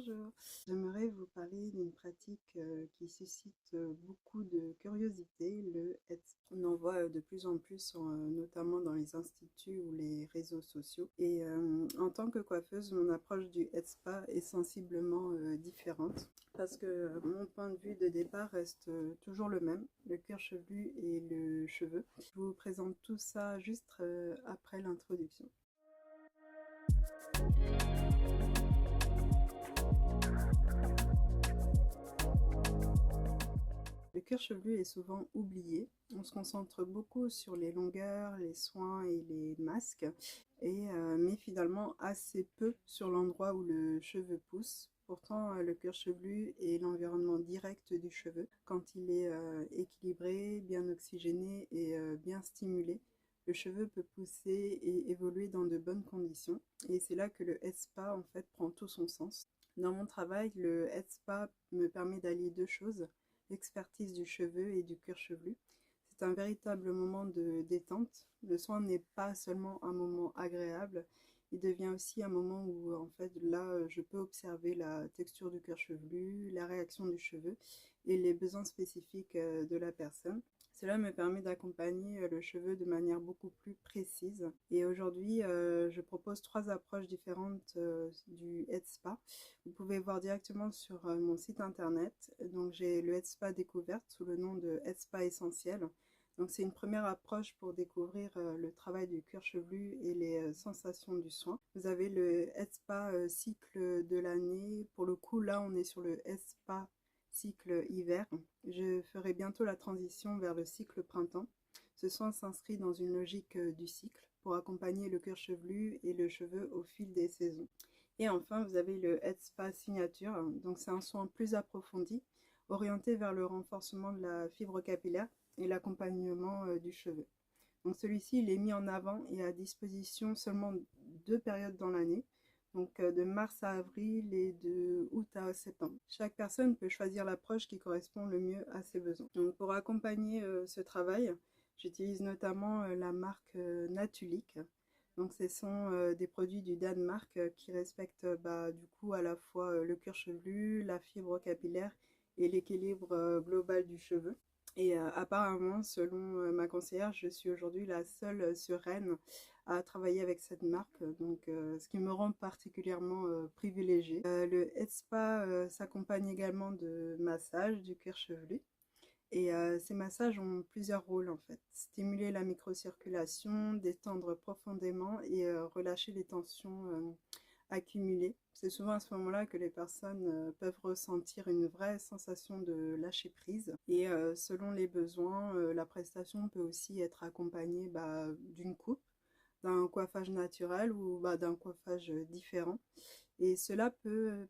Bonjour, j'aimerais vous parler d'une pratique qui suscite beaucoup de curiosité, le headspa. On en voit de plus en plus, notamment dans les instituts ou les réseaux sociaux. Et en tant que coiffeuse, mon approche du headspa est sensiblement différente parce que mon point de vue de départ reste toujours le même, le cuir chevelu et le cheveu. Je vous présente tout ça juste après l'introduction. Le cuir chevelu est souvent oublié. On se concentre beaucoup sur les longueurs, les soins et les masques, mais finalement assez peu sur l'endroit où le cheveu pousse. Pourtant, le cuir chevelu est l'environnement direct du cheveu. Quand il est équilibré, bien oxygéné et bien stimulé, le cheveu peut pousser et évoluer dans de bonnes conditions. Et c'est là que le headspa en fait prend tout son sens. Dans mon travail, le headspa me permet d'allier deux choses: l'expertise du cheveu et du cuir chevelu. C'est un véritable moment de détente. Le soin n'est pas seulement un moment agréable, il devient aussi un moment où en fait là je peux observer la texture du cuir chevelu, la réaction du cheveu et les besoins spécifiques de la personne. Cela me permet d'accompagner le cheveu de manière beaucoup plus précise. Et aujourd'hui, je propose 3 approches différentes du headspa. Vous pouvez voir directement sur mon site internet. Donc j'ai le headspa découverte sous le nom de headspa essentiel. Donc c'est une première approche pour découvrir le travail du cuir chevelu et les sensations du soin. Vous avez le headspa cycle de l'année. Pour le coup, là on est sur le headspa cycle hiver. Je ferai bientôt la transition vers le cycle printemps. Ce soin s'inscrit dans une logique du cycle pour accompagner le cuir chevelu et le cheveu au fil des saisons. Et enfin, vous avez le headspa signature. Donc c'est un soin plus approfondi, orienté vers le renforcement de la fibre capillaire et l'accompagnement du cheveu. Donc celui-ci, il est mis en avant et à disposition seulement 2 périodes dans l'année, donc de mars à avril et de août à septembre. Chaque personne peut choisir l'approche qui correspond le mieux à ses besoins. Donc pour accompagner ce travail, j'utilise notamment la marque Natulic. Donc ce sont des produits du Danemark qui respectent du coup à la fois le cuir chevelu, la fibre capillaire et l'équilibre global du cheveu. Et apparemment, selon ma conseillère, je suis aujourd'hui la seule sur Rennes à travailler avec cette marque, donc ce qui me rend particulièrement privilégiée. Le headspa s'accompagne également de massages du cuir chevelu. Et ces massages ont plusieurs rôles en fait: stimuler la microcirculation, détendre profondément et relâcher les tensions accumulées. C'est souvent à ce moment-là que les personnes peuvent ressentir une vraie sensation de lâcher prise. Et selon les besoins, la prestation peut aussi être accompagnée d'une coupe, d'un coiffage naturel ou d'un coiffage différent. Et cela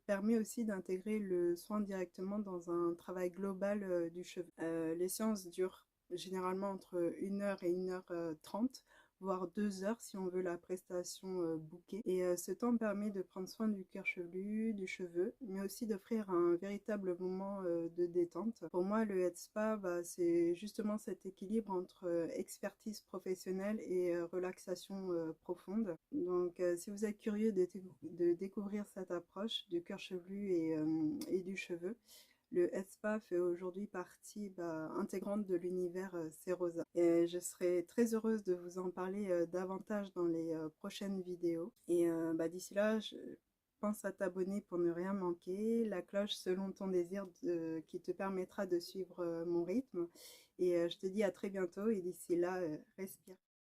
permet aussi d'intégrer le soin directement dans un travail global du cheveu. Les séances durent généralement entre 1 heure et 1 h 30, voire 2 heures si on veut la prestation bouquet. Et ce temps permet de prendre soin du cuir chevelu, du cheveu, mais aussi d'offrir un véritable moment de détente. Pour moi, le headspa, c'est justement cet équilibre entre expertise professionnelle et relaxation profonde. Donc si vous êtes curieux de découvrir cette approche du cuir chevelu et du cheveu, le headspa fait aujourd'hui partie intégrante de l'univers Cerosa. Et je serai très heureuse de vous en parler davantage dans les prochaines vidéos. Et d'ici là, je pense à t'abonner pour ne rien manquer, la cloche selon ton désir qui te permettra de suivre mon rythme. Et je te dis à très bientôt et d'ici là, respire.